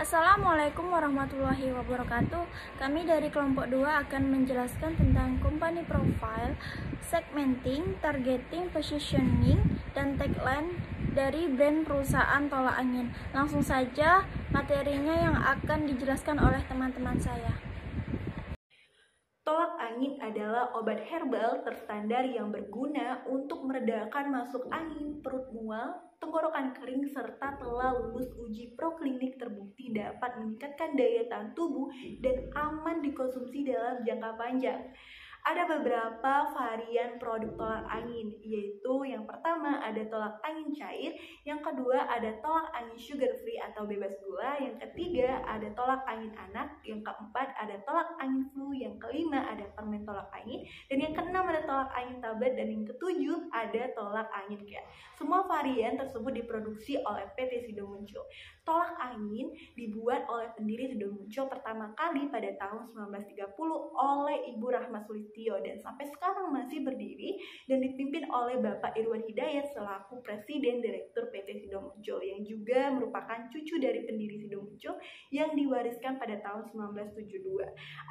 Assalamualaikum warahmatullahi wabarakatuh. Kami dari kelompok 2 akan menjelaskan tentang company profile, segmenting, targeting, positioning, dan tagline dari brand perusahaan tolak angin. Langsung saja materinya yang akan dijelaskan oleh teman-teman saya. Tolak angin adalah obat herbal terstandar yang berguna untuk meredakan masuk angin, perut mual, tenggorokan kering, serta telah lulus uji proklinik terbukti dapat meningkatkan daya tahan tubuh dan aman dikonsumsi dalam jangka panjang. Ada beberapa varian produk tolak angin, yaitu yang pertama ada tolak angin cair, yang kedua ada tolak angin sugar free atau bebas gula, yang ketiga ada tolak angin anak, yang keempat ada tolak angin flu, yang kelima ada permen tolak angin, dan yang keenam ada tolak angin tablet, dan yang ketujuh ada tolak angin gas. Semua varian tersebut diproduksi oleh PT Sido Muncul. Tolak angin dibuat oleh pendiri Sido Muncul pertama kali pada tahun 1930 oleh Ibu Rahma Sulistyo dan sampai sekarang masih berdiri dan dipimpin oleh Bapak Irwan Hidayat selaku Presiden Direktur PT Sido Muncul yang juga merupakan cucu dari pendiri Sido Muncul yang diwariskan pada tahun 1972.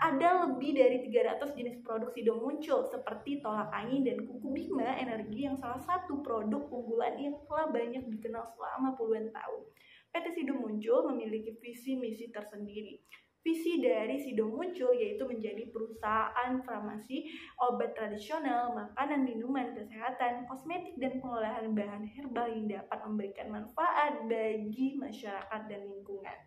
Ada lebih dari 300 jenis produk Sido Muncul seperti tolak angin dan kuku Bima Energi yang salah satu produk unggulan yang telah banyak dikenal selama puluhan tahun. PT Sido Muncul memiliki visi misi tersendiri. Visi dari Sido Muncul yaitu menjadi perusahaan farmasi, obat tradisional, makanan, minuman, kesehatan, kosmetik, dan pengolahan bahan herbal yang dapat memberikan manfaat bagi masyarakat dan lingkungan.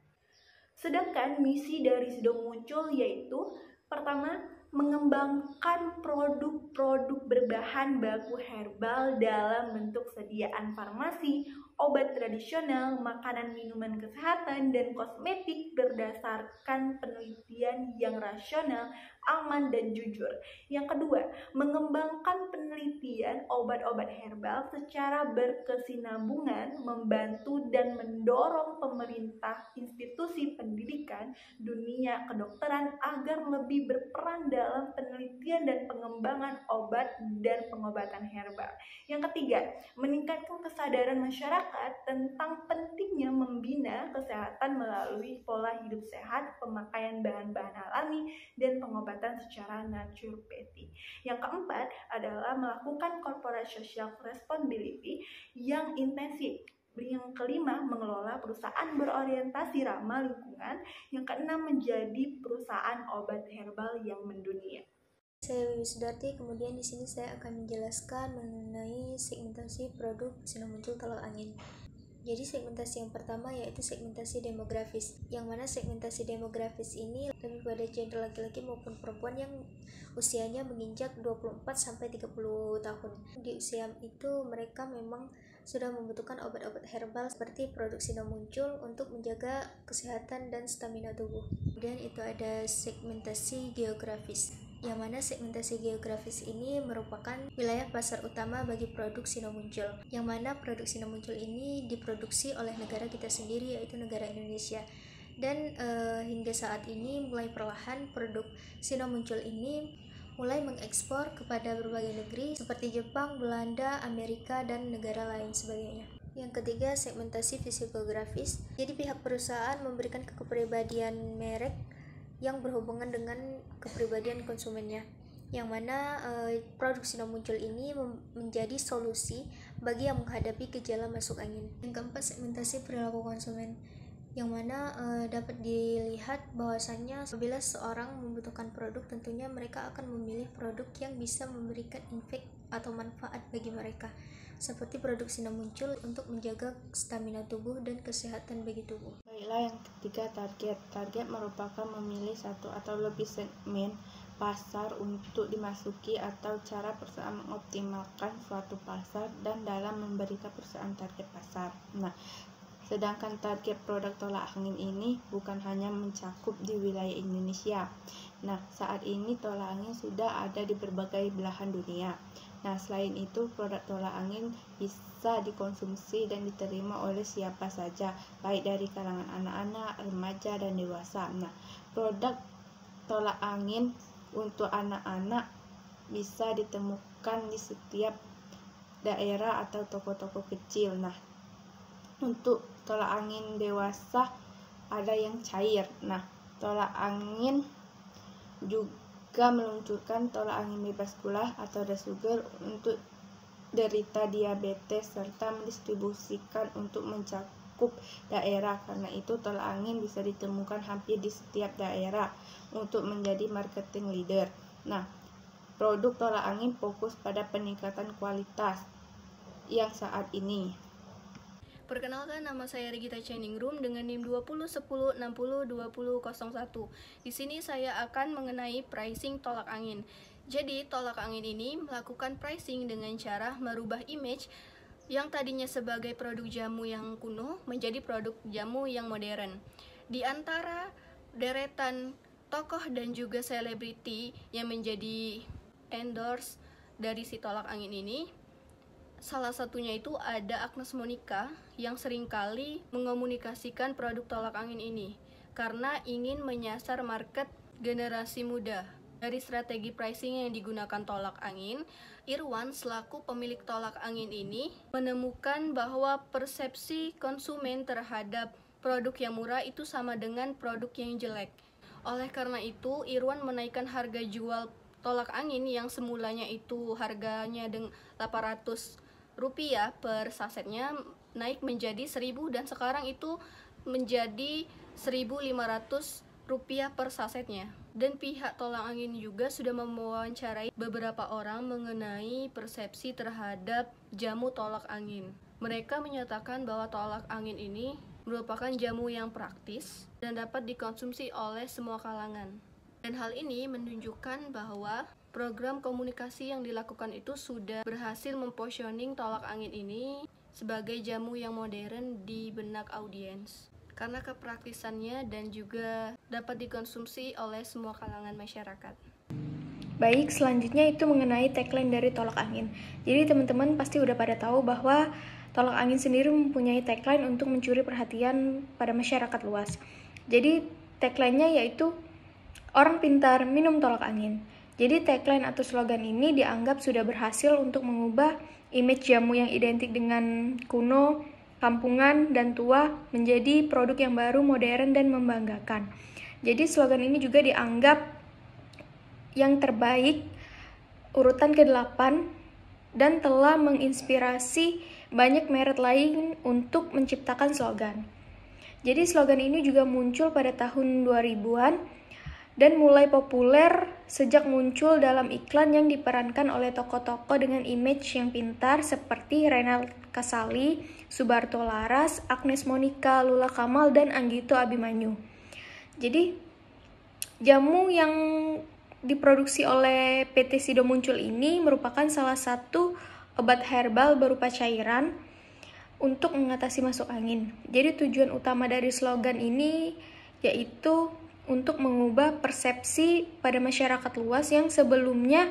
Sedangkan misi dari Sido Muncul yaitu pertama, mengembangkan produk-produk berbahan baku herbal dalam bentuk sediaan farmasi, obat tradisional, makanan minuman kesehatan, dan kosmetik berdasarkan penelitian yang rasional, aman, dan jujur. Yang kedua, mengembangkan penelitian obat-obat herbal secara berkesinambungan, membantu dan mendorong pemerintah, institusi pendidikan, dunia kedokteran agar lebih berperan dalam penelitian dan pengembangan obat dan pengobatan herbal. Yang ketiga, meningkatkan kesadaran masyarakat tentang pentingnya membina kesehatan melalui pola hidup sehat, pemakaian bahan-bahan alami, dan pengobatan secara naturopati. Yang keempat adalah melakukan corporate social responsibility yang intensif. Yang kelima, mengelola perusahaan berorientasi ramah lingkungan. Yang keenam, menjadi perusahaan obat herbal yang mendunia. Saya Wiwi Sudarti, kemudian di sini saya akan menjelaskan mengenai segmentasi produk Sido Muncul tolak angin. Jadi segmentasi yang pertama yaitu segmentasi demografis, yang mana segmentasi demografis ini lebih pada gender laki-laki maupun perempuan yang usianya menginjak 24-30 tahun. Di usia itu mereka memang sudah membutuhkan obat-obat herbal seperti produk Sido Muncul untuk menjaga kesehatan dan stamina tubuh. Kemudian itu ada segmentasi geografis, yang mana segmentasi geografis ini merupakan wilayah pasar utama bagi produk Sido Muncul, yang mana produk Sido Muncul ini diproduksi oleh negara kita sendiri yaitu negara Indonesia. Dan hingga saat ini mulai perlahan produk Sido Muncul ini mulai mengekspor kepada berbagai negeri seperti Jepang, Belanda, Amerika, dan negara lain sebagainya. Yang ketiga, segmentasi fisikografis. Jadi pihak perusahaan memberikan kepribadian merek yang berhubungan dengan kepribadian konsumennya, yang mana produk Sido Muncul ini menjadi solusi bagi yang menghadapi gejala masuk angin. Yang keempat, segmentasi perilaku konsumen, yang mana dapat dilihat bahwasannya apabila seorang membutuhkan produk, tentunya mereka akan memilih produk yang bisa memberikan impact atau manfaat bagi mereka, seperti produk Sido Muncul untuk menjaga stamina tubuh dan kesehatan bagi tubuh. Baiklah, yang ketiga, target. Target merupakan memilih satu atau lebih segmen pasar untuk dimasuki atau cara perusahaan mengoptimalkan suatu pasar dan dalam memberikan perusahaan target pasar. Sedangkan target produk tolak angin ini bukan hanya mencakup di wilayah Indonesia. Saat ini tolak angin sudah ada di berbagai belahan dunia. Selain itu, produk tolak angin bisa dikonsumsi dan diterima oleh siapa saja, baik dari kalangan anak-anak, remaja, dan dewasa. Produk tolak angin untuk anak-anak bisa ditemukan di setiap daerah atau toko-toko kecil. Untuk tolak angin dewasa ada yang cair. Nah, tolak angin juga meluncurkan tolak angin bebas gula atau desugar untuk derita diabetes serta mendistribusikan untuk mencakup daerah. Karena itu tolak angin bisa ditemukan hampir di setiap daerah untuk menjadi marketing leader. Nah, produk tolak angin fokus pada peningkatan kualitas yang saat ini. Perkenalkan, nama saya Regita Chaningrum dengan NIM 2010602001. Di sini saya akan mengenai pricing tolak angin. Jadi, tolak angin ini melakukan pricing dengan cara merubah image yang tadinya sebagai produk jamu yang kuno menjadi produk jamu yang modern. Di antara deretan tokoh dan juga selebriti yang menjadi endorse dari si tolak angin ini, salah satunya itu ada Agnes Monica yang seringkali mengomunikasikan produk tolak angin ini karena ingin menyasar market generasi muda. Dari strategi pricing yang digunakan tolak angin, Irwan selaku pemilik tolak angin ini menemukan bahwa persepsi konsumen terhadap produk yang murah itu sama dengan produk yang jelek. Oleh karena itu, Irwan menaikkan harga jual tolak angin yang semulanya itu harganya Rp800 per sasetnya naik menjadi 1.000 dan sekarang itu menjadi Rp1.500 per sasetnya. Dan pihak tolak angin juga sudah mewawancarai beberapa orang mengenai persepsi terhadap jamu tolak angin. Mereka menyatakan bahwa tolak angin ini merupakan jamu yang praktis dan dapat dikonsumsi oleh semua kalangan. Dan hal ini menunjukkan bahwa program komunikasi yang dilakukan itu sudah berhasil mempositioning tolak angin ini sebagai jamu yang modern di benak audiens karena kepraktisannya dan juga dapat dikonsumsi oleh semua kalangan masyarakat. Baik, selanjutnya itu mengenai tagline dari tolak angin. Jadi teman-teman pasti udah pada tahu bahwa tolak angin sendiri mempunyai tagline untuk mencuri perhatian pada masyarakat luas. Jadi tagline-nya yaitu orang pintar minum tolak angin. Jadi tagline atau slogan ini dianggap sudah berhasil untuk mengubah image jamu yang identik dengan kuno, kampungan, dan tua menjadi produk yang baru, modern, dan membanggakan. Jadi slogan ini juga dianggap yang terbaik urutan ke-8 dan telah menginspirasi banyak merek lain untuk menciptakan slogan. Jadi slogan ini juga muncul pada tahun 2000-an dan mulai populer sejak muncul dalam iklan yang diperankan oleh tokoh-tokoh dengan image yang pintar seperti Renal Kasali, Subarto Laras, Agnes Monica, Lula Kamal, dan Anggito Abimanyu. Jadi, jamu yang diproduksi oleh PT Sido Muncul ini merupakan salah satu obat herbal berupa cairan untuk mengatasi masuk angin. Jadi tujuan utama dari slogan ini yaitu untuk mengubah persepsi pada masyarakat luas yang sebelumnya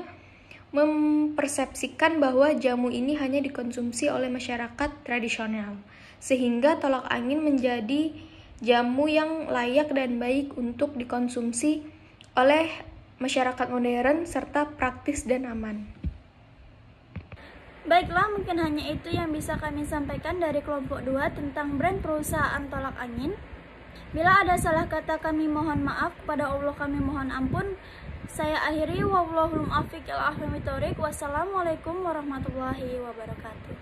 mempersepsikan bahwa jamu ini hanya dikonsumsi oleh masyarakat tradisional, sehingga tolak angin menjadi jamu yang layak dan baik untuk dikonsumsi oleh masyarakat modern serta praktis dan aman. Baiklah, mungkin hanya itu yang bisa kami sampaikan dari kelompok 2 tentang brand perusahaan tolak angin. Bila ada salah kata kami mohon maaf, kepada Allah kami mohon ampun. Saya akhiri, wallahul muwaffiq ila aqwamit thoriq. Wassalamualaikum warahmatullahi wabarakatuh.